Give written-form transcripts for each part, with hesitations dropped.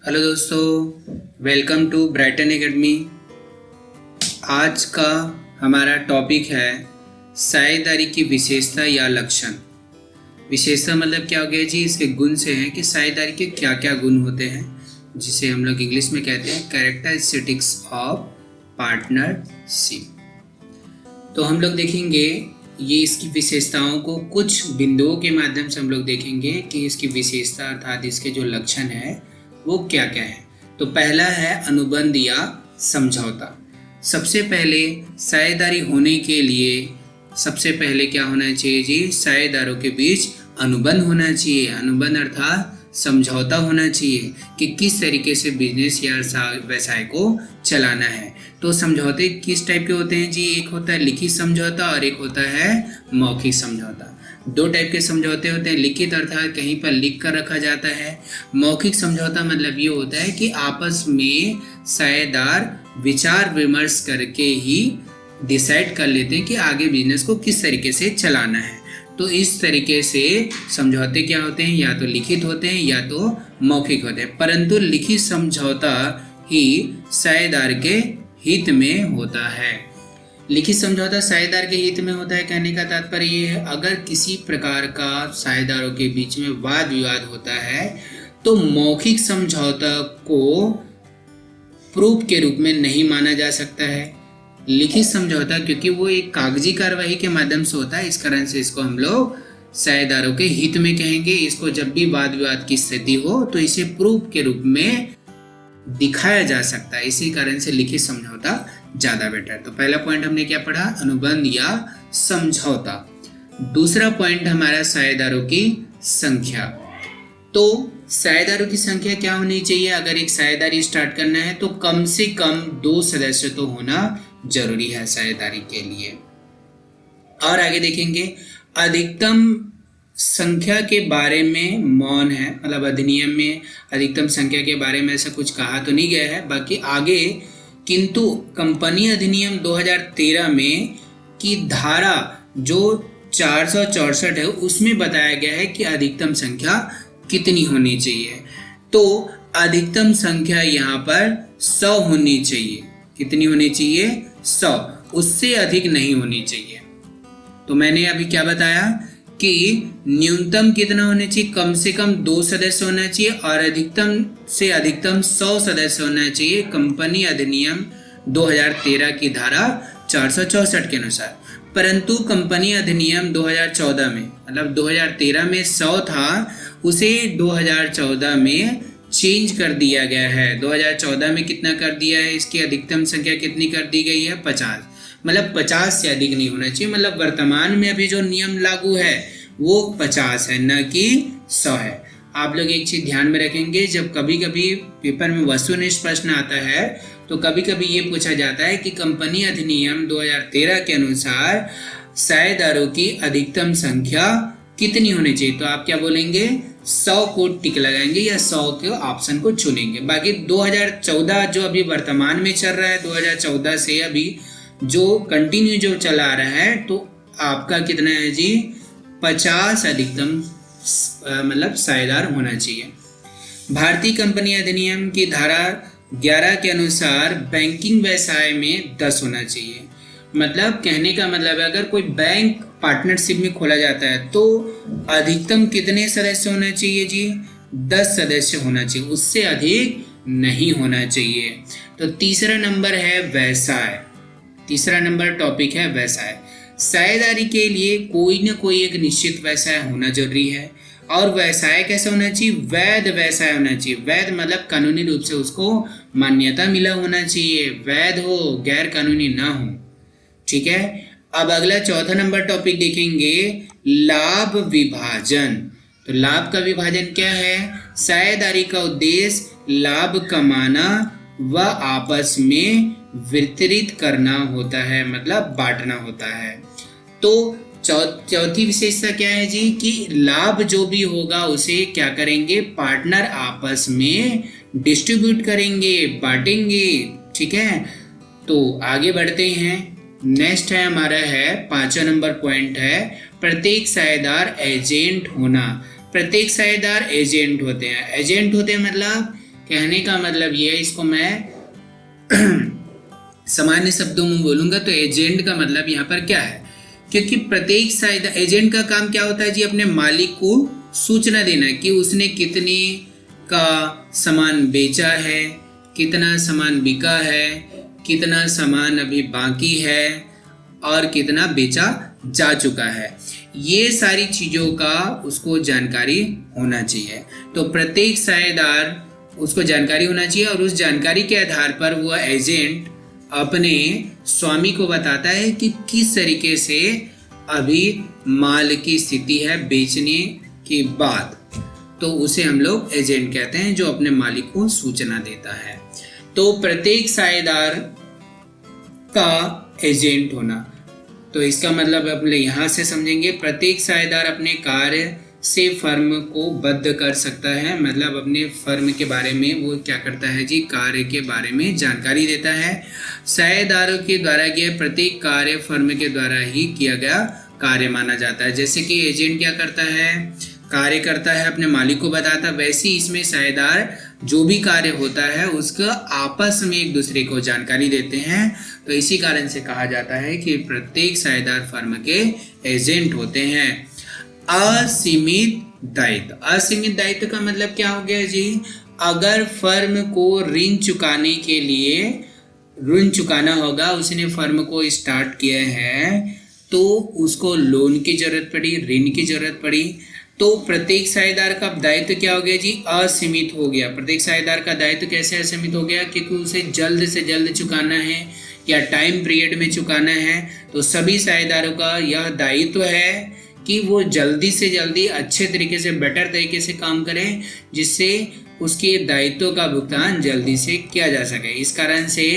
Hello दोस्तों, welcome to Brighton academy. आज का हमारा टॉपिक है साझेदारी की विशेषता या लक्षण। विशेषता मतलब क्या हो गया जी, इसके गुण से हैं कि साझेदारी के क्या क्या गुण होते हैं, जिसे हम लोग इंग्लिश में कहते हैं कैरेक्टरिस्टिक्स ऑफ पार्टनरशिप। तो हम लोग देखेंगे ये इसकी विशेषताओं को कुछ बिंदुओं के माध्यम से हम लोग देखेंगे कि इसकी विशेषता अर्थात इसके जो लक्षण है वो क्या क्या है। तो पहला है अनुबंध या समझौता। सबसे पहले साझेदारी होने के लिए सबसे पहले क्या होना चाहिए जी, साझेदारों के बीच अनुबंध होना चाहिए। अनुबंध अर्थात समझौता होना चाहिए कि किस तरीके से बिजनेस या व्यवसाय को चलाना है। तो समझौते किस टाइप के होते हैं जी, एक होता है लिखित समझौता और एक होता है मौखिक समझौता। दो टाइप के समझौते होते हैं। लिखित अर्थात कहीं पर लिख कर रखा जाता है। मौखिक समझौता मतलब ये होता है कि आपस में साझेदार विचार विमर्श करके ही डिसाइड कर लेते हैं कि आगे बिजनेस को किस तरीके से चलाना है। तो इस तरीके से समझौते क्या होते हैं, या तो लिखित होते हैं या तो मौखिक होते हैं। परंतु लिखित समझौता ही साझेदार के हित में होता है। लिखित समझौता साझेदार के हित में होता है, कहने का तात्पर्य ये है अगर किसी प्रकार का साझेदारों के बीच में वाद विवाद होता है तो मौखिक समझौता को प्रूफ के रूप में नहीं माना जा सकता है। लिखित समझौता क्योंकि वो एक कागजी कार्यवाही के माध्यम से होता है, इस कारण से इसको हम लोग साझेदारों के हित में कहेंगे। इसको जब भी वाद विवाद की स्थिति हो तो इसे प्रूफ के रूप में दिखाया जा सकता है, इसी कारण से लिखित समझौता ज्यादा बेटर। तो पहला पॉइंट हमने क्या पढ़ा, अनुबंध या समझौता। दूसरा पॉइंट हमारा साझेदारों की संख्या। तो साझेदारों की संख्या क्या होनी चाहिए, अगर एक साझेदारी स्टार्ट करना है तो कम से कम 2 सदस्य तो होना जरूरी है साझेदारी के लिए। और आगे देखेंगे अधिकतम संख्या के बारे में मौन है, मतलब अधिनियम में अधिकतम संख्या के बारे में ऐसा कुछ कहा तो नहीं गया है बाकी आगे, किंतु कंपनी अधिनियम 2013 में की धारा जो 464 है उसमें बताया गया है कि अधिकतम संख्या कितनी होनी चाहिए। तो अधिकतम संख्या यहाँ पर 100 होनी चाहिए। कितनी होनी चाहिए, 100, उससे अधिक नहीं होनी चाहिए। तो मैंने अभी क्या बताया कि न्यूनतम कितना होना चाहिए, कम से कम 2 सदस्य होना चाहिए और अधिकतम से अधिकतम 100 सदस्य होना चाहिए कंपनी अधिनियम 2013 की धारा 464 के अनुसार। परंतु कंपनी अधिनियम 2014 में, मतलब 2013 में 100 था, उसे 2014 में चेंज कर दिया गया है। 2014 में कितना कर दिया है, इसकी अधिकतम संख्या कितनी कर दी गई है, 50। मतलब 50 से अधिक नहीं होना चाहिए। मतलब वर्तमान में अभी जो नियम लागू है वो 50 है, न कि 100 है। आप लोग एक चीज ध्यान में रखेंगे, जब कभी कभी पेपर में वस्तुनिष्ठ प्रश्न आता है तो कभी कभी ये पूछा जाता है कि कंपनी अधिनियम 2013 के अनुसार साझेदारों की अधिकतम संख्या कितनी होनी चाहिए। तो आप क्या बोलेंगे, 100 को टिक लगाएंगे या 100 के ऑप्शन को चुनेंगे। बाकी 2014 जो अभी वर्तमान में चल रहा है, 2014 से अभी जो कंटिन्यू जो चला आ रहा है, तो आपका कितना है जी, 50 अधिकतम मतलब साझेदार होना चाहिए। भारतीय कंपनी अधिनियम की धारा 11 के अनुसार बैंकिंग व्यवसाय में 10 होना चाहिए। मतलब कहने का मतलब है अगर कोई बैंक पार्टनरशिप में खोला जाता है तो अधिकतम कितने सदस्य होना चाहिए जी, 10 सदस्य होना चाहिए, उससे अधिक नहीं होना चाहिए। तो तीसरा नंबर है व्यवसाय। तीसरा नंबर टॉपिक है व्यवसाय। साझेदारी के लिए कोई ना कोई एक निश्चित व्यवसाय होना जरूरी है। और व्यवसाय कैसा होना चाहिए, वैध व्यवसाय होना चाहिए। वैध मतलब कानूनी रूप से उसको मान्यता मिला होना चाहिए, वैध हो, गैर कानूनी ना हो। ठीक है। अब अगला चौथा नंबर टॉपिक देखेंगे, लाभ विभाजन। तो लाभ का विभाजन क्या है, साझेदारी का उद्देश्य लाभ कमाना व आपस में वितरित करना होता है, मतलब बांटना होता है। तो चौथी विशेषता क्या है जी, कि लाभ जो भी होगा उसे क्या करेंगे, पार्टनर आपस में डिस्ट्रीब्यूट करेंगे, बांटेंगे। ठीक है। तो आगे बढ़ते हैं। नेक्स्ट है हमारा है 5वां नंबर पॉइंट है प्रत्येक साझेदार एजेंट होना। प्रत्येक साझेदार एजेंट होते हैं। एजेंट होते हैं मतलब कहने का मतलब ये है, इसको मैं सामान्य शब्दों में बोलूंगा तो एजेंट का मतलब यहाँ पर क्या है, क्योंकि प्रत्येक साझेदार, एजेंट का काम क्या होता है जी, अपने मालिक को सूचना देना है कि उसने कितने का सामान बेचा है, कितना सामान बिका है, कितना सामान अभी बाकी है और कितना बेचा जा चुका है। ये सारी चीज़ों का उसको जानकारी होना चाहिए। तो प्रत्येक साझेदार उसको जानकारी होना चाहिए और उस जानकारी के आधार पर वह एजेंट अपने स्वामी को बताता है कि किस तरीके से अभी माल की स्थिति है बेचने के बाद। तो उसे हम लोग एजेंट कहते हैं, जो अपने मालिक को सूचना देता है। तो प्रत्येक साझेदार का एजेंट होना, तो इसका मतलब अपने यहाँ से समझेंगे, प्रत्येक साझेदार अपने कार्य से फर्म को बद्ध कर सकता है, मतलब अपने फर्म के बारे में वो क्या करता है जी, कार्य के बारे में जानकारी देता है। साझेदारों के द्वारा किया प्रत्येक कार्य फर्म के द्वारा ही किया गया कार्य माना जाता है। जैसे कि एजेंट क्या करता है, कार्य करता है, अपने मालिक को बताता, वैसे ही इसमें साझेदार जो भी कार्य होता है उसका आपस में एक दूसरे को जानकारी देते हैं। तो इसी कारण से कहा जाता है कि प्रत्येक साझेदार फर्म के एजेंट होते हैं। असीमित दायित्व, असीमित दायित्व का मतलब क्या हो गया जी, अगर फर्म को ऋण चुकाने के लिए ऋण चुकाना होगा, उसने फर्म को स्टार्ट किया है तो उसको लोन की जरूरत पड़ी, ऋण की जरूरत पड़ी, तो प्रत्येक साझेदार का दायित्व क्या हो गया जी, असीमित हो गया। प्रत्येक साझेदार का दायित्व कैसे असीमित हो गया, क्योंकि उसे जल्द से जल्द चुकाना है या टाइम पीरियड में चुकाना है। तो सभी साझेदारों का यह दायित्व है कि वो जल्दी से जल्दी अच्छे तरीके से, बेटर तरीके से काम करें, जिससे उसके दायित्व का भुगतान जल्दी से किया जा सके। इस कारण से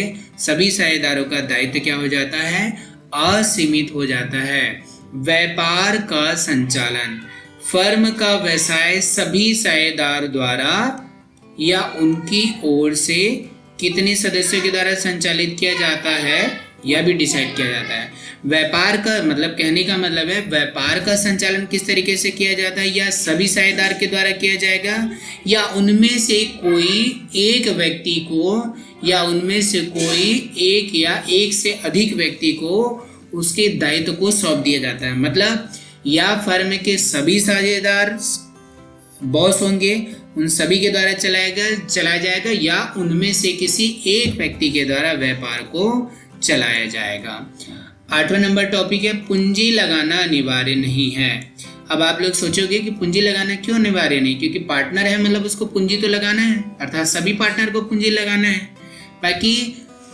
सभी साझेदारों का दायित्व क्या हो जाता है, असीमित हो जाता है। व्यापार का संचालन, फर्म का व्यवसाय सभी साझेदार द्वारा या उनकी ओर से कितने सदस्यों के द्वारा संचालित किया जाता है, यह भी डिसाइड किया जाता है। व्यापार का मतलब, कहने का मतलब है, व्यापार का संचालन किस तरीके से किया जाता है, या सभी साझेदार के द्वारा किया जाएगा, या उनमें से कोई एक व्यक्ति को, या उनमें से कोई एक या एक से अधिक व्यक्ति को उसके दायित्व को सौंप दिया जाता है। मतलब या फर्म के सभी साझेदार बॉस होंगे, उन सभी के द्वारा चलाया जाएगा, या उनमें से किसी एक व्यक्ति के द्वारा व्यापार को चलाया जाएगा। 8वां नंबर टॉपिक है, पूंजी लगाना अनिवार्य नहीं है। अब आप लोग सोचोगे कि पूंजी लगाना क्यों अनिवार्य नहीं, क्योंकि पार्टनर है, मतलब उसको पूंजी तो लगाना है, अर्थात सभी पार्टनर को पूंजी लगाना है। बाकी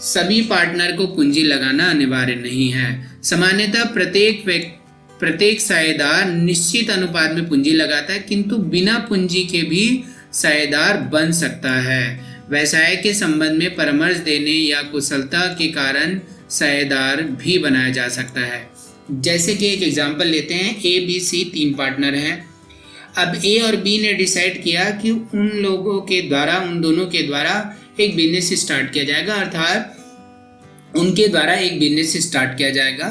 सभी पार्टनर को पूंजी लगाना अनिवार्य नहीं है। सामान्यतः प्रत्येक साझेदार निश्चित अनुपात में पूंजी लगाता है, किंतु बिना पूंजी के भी साझेदार बन सकता है। व्यवसाय के संबंध में परामर्श देने या कुशलता के कारण साझेदार भी बनाया जा सकता है। जैसे कि एक एग्जांपल लेते हैं, ए बी सी 3 पार्टनर हैं। अब ए और बी ने डिसाइड किया कि उन दोनों के द्वारा एक बिजनेस स्टार्ट किया जाएगा, अर्थात उनके द्वारा एक बिजनेस स्टार्ट किया जाएगा।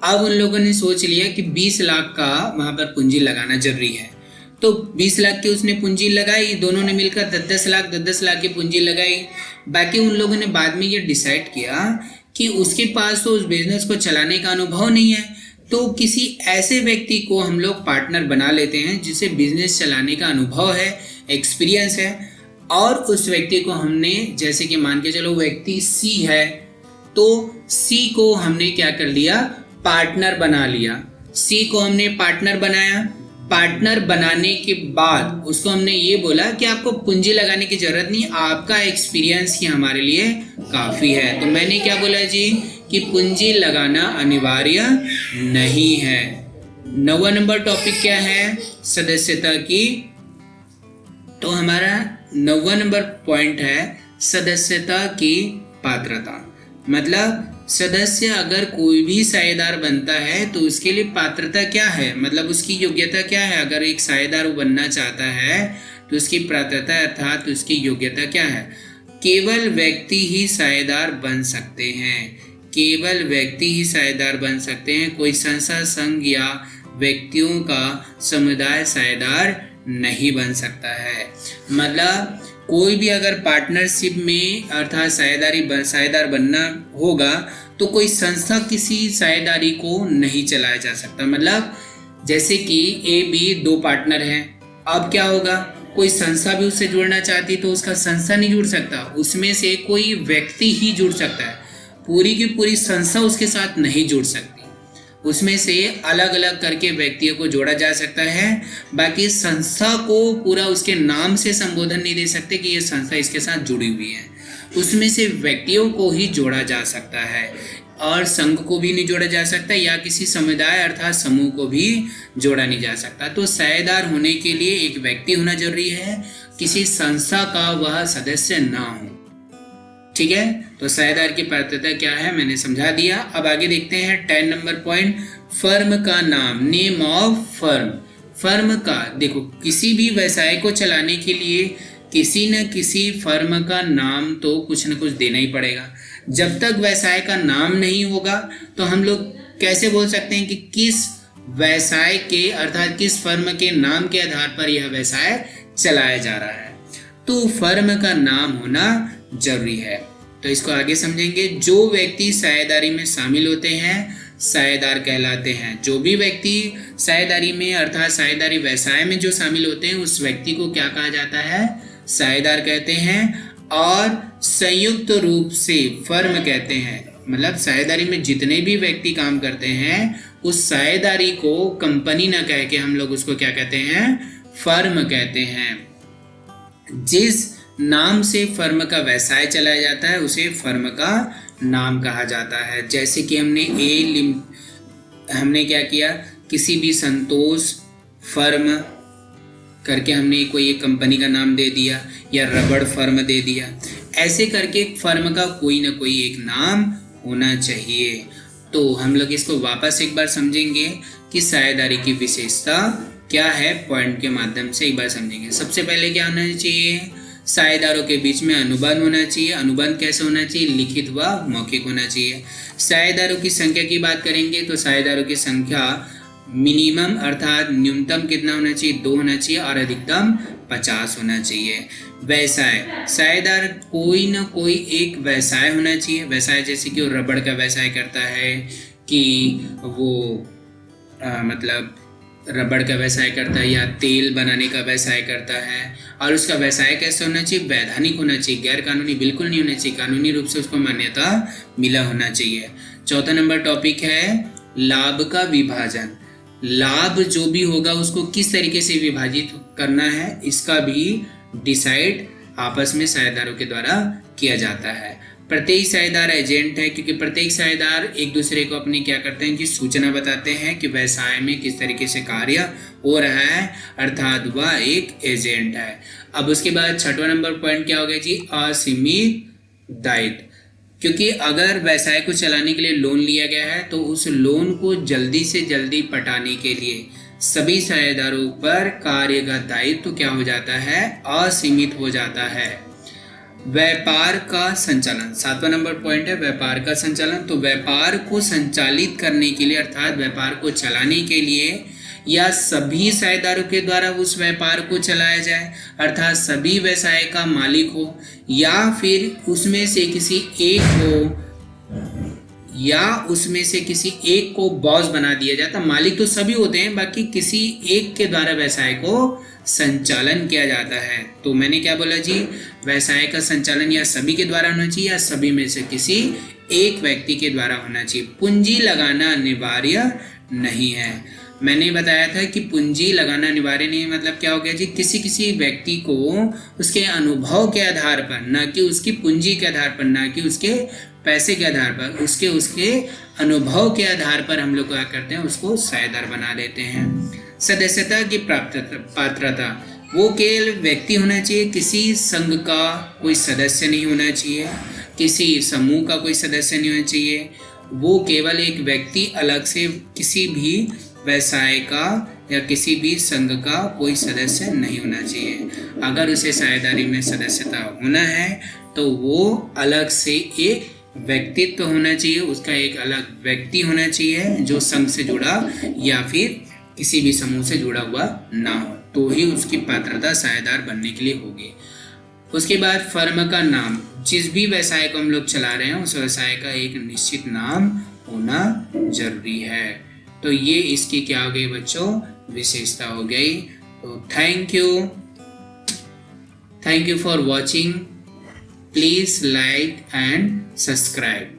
अब उन लोगों ने सोच लिया कि 20 लाख का वहाँ पर पूंजी लगाना जरूरी है, तो 20 लाख की उसने पूंजी लगाई, दोनों ने मिलकर 10 लाख की पूंजी लगाई। बाकी उन लोगों ने बाद में ये डिसाइड किया कि उसके पास तो उस बिजनेस को चलाने का अनुभव नहीं है, तो किसी ऐसे व्यक्ति को हम लोग पार्टनर बना लेते हैं जिसे बिजनेस चलाने का अनुभव है, एक्सपीरियंस है, और उस व्यक्ति को हमने, जैसे कि मान के चलो व्यक्ति सी है, तो सी को हमने क्या कर लिया, पार्टनर बना लिया। सी को हमने पार्टनर बनाया। पार्टनर बनाने के बाद उसको हमने ये बोला कि आपको पूंजी लगाने की जरूरत नहीं, आपका एक्सपीरियंस ही हमारे लिए काफ़ी है। तो मैंने क्या बोला जी कि पूंजी लगाना अनिवार्य नहीं है। 9वां नंबर टॉपिक क्या है, सदस्यता की। तो हमारा 9वां नंबर पॉइंट है सदस्यता की पात्रता। मतलब सदस्य अगर कोई भी साझेदार बनता है तो उसके लिए पात्रता क्या है, मतलब उसकी योग्यता क्या है। अगर एक साझेदार बनना चाहता है तो उसकी पात्रता अर्थात उसकी योग्यता क्या है। केवल व्यक्ति ही साझेदार बन सकते हैं, केवल व्यक्ति ही साझेदार बन सकते हैं। कोई संस्था, संघ या व्यक्तियों का समुदाय साझेदार नहीं बन सकता है। मतलब कोई भी अगर पार्टनरशिप में अर्थात साझेदार बनना होगा तो कोई संस्था किसी साझेदारी को नहीं चलाया जा सकता। मतलब जैसे कि ए बी दो पार्टनर हैं, अब क्या होगा, कोई संस्था भी उससे जुड़ना चाहती तो उसका संस्था नहीं जुड़ सकता, उसमें से कोई व्यक्ति ही जुड़ सकता है, पूरी की पूरी संस्था उसके साथ नहीं जुड़ सकती। उसमें से अलग अलग करके व्यक्तियों को जोड़ा जा सकता है, बाकी संस्था को पूरा उसके नाम से संबोधन नहीं दे सकते कि ये संस्था इसके साथ जुड़ी हुई है। उसमें से व्यक्तियों को ही जोड़ा जा सकता है और संघ को भी नहीं जोड़ा जा सकता या किसी समुदाय अर्थात समूह को भी जोड़ा नहीं जा सकता। तो साझेदार होने के लिए एक व्यक्ति होना जरूरी है, किसी संस्था का वह सदस्य ना हो। ठीक है, तो साझेदार की पात्रता क्या है मैंने समझा दिया। अब आगे देखते हैं 10 नंबर पॉइंट, फर्म का नाम, नेम ऑफ फर्म। फर्म का, देखो किसी भी व्यवसाय को चलाने के लिए किसी न किसी फर्म का नाम तो कुछ न कुछ देना ही पड़ेगा। जब तक व्यवसाय का नाम नहीं होगा तो हम लोग कैसे बोल सकते हैं कि किस व्यवसाय के अर्थात किस फर्म के नाम के आधार पर यह व्यवसाय चलाया जा रहा है। तो फर्म का नाम होना जरूरी है। तो इसको आगे समझेंगे। जो व्यक्ति साझेदारी में शामिल होते हैं साझेदार कहलाते हैं। जो भी व्यक्ति साझेदारी में अर्थात साझेदारी व्यवसाय में जो शामिल होते हैं उस व्यक्ति को क्या कहा जाता है, साझेदार कहते हैं। और संयुक्त रूप से फर्म कहते हैं, मतलब साझेदारी में जितने भी व्यक्ति काम करते हैं उस साझेदारी को कंपनी ना कह के हम लोग उसको क्या कहते हैं, फर्म कहते हैं। जिस नाम से फर्म का व्यवसाय चलाया जाता है उसे फर्म का नाम कहा जाता है। जैसे कि हमने क्या किया, किसी भी संतोष फर्म करके हमने कोई एक कंपनी का नाम दे दिया या रबड़ फर्म दे दिया। ऐसे करके फर्म का कोई ना कोई एक नाम होना चाहिए। तो हम लोग इसको वापस एक बार समझेंगे कि साझेदारी की विशेषता क्या है, पॉइंट के माध्यम से एक बार समझेंगे। सबसे पहले क्या होना चाहिए, साझेदारों के बीच में अनुबंध होना चाहिए। अनुबंध कैसे होना चाहिए, लिखित व मौखिक होना चाहिए। साझेदारों की संख्या की बात करेंगे तो साझेदारों की संख्या मिनिमम अर्थात न्यूनतम कितना होना चाहिए, 2 होना चाहिए और अधिकतम 50 होना चाहिए। व्यवसाय, साझेदार कोई ना कोई एक व्यवसाय होना चाहिए। व्यवसाय जैसे कि वो रबड़ का व्यवसाय करता है, कि वो मतलब रबड़ का व्यवसाय करता है या तेल बनाने का व्यवसाय करता है। और उसका व्यवसाय कैसे होना चाहिए, वैधानिक होना चाहिए, गैर कानूनी बिल्कुल नहीं होना चाहिए, कानूनी रूप से उसको मान्यता मिला होना चाहिए। चौथा नंबर टॉपिक है लाभ का विभाजन। लाभ जो भी होगा उसको किस तरीके से विभाजित करना है इसका भी डिसाइड आपस में साझेदारों के द्वारा किया जाता है। प्रत्येक साझेदार एजेंट है, क्योंकि प्रत्येक साझेदार एक दूसरे को अपनी क्या करते हैं कि सूचना बताते हैं कि व्यवसाय में किस तरीके से कार्य हो रहा है, अर्थात वह एक एजेंट है। अब उसके बाद 6वां नंबर पॉइंट क्या हो गया जी, असीमित दायित्व। क्योंकि अगर व्यवसाय को चलाने के लिए लोन लिया गया है तो उस लोन को जल्दी से जल्दी पटाने के लिए सभी साझेदारों पर कार्य का दायित्व क्या हो जाता है, असीमित हो जाता है। व्यापार का संचालन, 7वां नंबर पॉइंट है व्यापार का संचालन। तो व्यापार को संचालित करने के लिए अर्थात व्यापार को चलाने के लिए या सभी साझेदारों के द्वारा उस व्यापार को चलाया जाए, अर्थात सभी व्यवसाय का मालिक हो या फिर उसमें से किसी एक को बॉस बना दिया जाता। मालिक तो सभी होते हैं, बाकी किसी एक के द्वारा व्यवसाय को संचालन किया जाता है। तो मैंने क्या बोला जी, व्यवसाय का संचालन या सभी के द्वारा होना चाहिए या सभी में से किसी एक व्यक्ति के द्वारा होना चाहिए। पूंजी लगाना अनिवार्य नहीं है। मैंने बताया था कि पूंजी लगाना अनिवार्य नहीं, मतलब क्या हो गया जी, किसी व्यक्ति को उसके अनुभव के आधार पर, ना कि उसकी पूंजी के आधार पर, ना कि उसके पैसे के आधार पर, उसके अनुभव के आधार पर हम लोग क्या करते हैं, उसको साझेदार बना देते हैं। सदस्यता की पात्रता, वो केवल व्यक्ति होना चाहिए, किसी संघ का कोई सदस्य नहीं होना चाहिए, किसी समूह का कोई सदस्य नहीं होना चाहिए। वो केवल एक व्यक्ति अलग से किसी भी व्यवसाय का या किसी भी संघ का कोई सदस्य नहीं होना चाहिए। अगर उसे साझेदारी में सदस्यता होना है तो वो अलग से एक व्यक्तित्व होना चाहिए, उसका एक अलग व्यक्ति होना चाहिए जो संघ से जुड़ा या फिर किसी भी समूह से जुड़ा हुआ ना हो, तो ही उसकी पात्रता साझेदार बनने के लिए होगी। उसके बाद फर्म का नाम, जिस भी व्यवसाय को हम लोग चला रहे हैं उस व्यवसाय का एक निश्चित नाम होना जरूरी है। तो ये इसकी क्या हो गई बच्चों, विशेषता हो गई। तो thank you for watching. Please like and subscribe.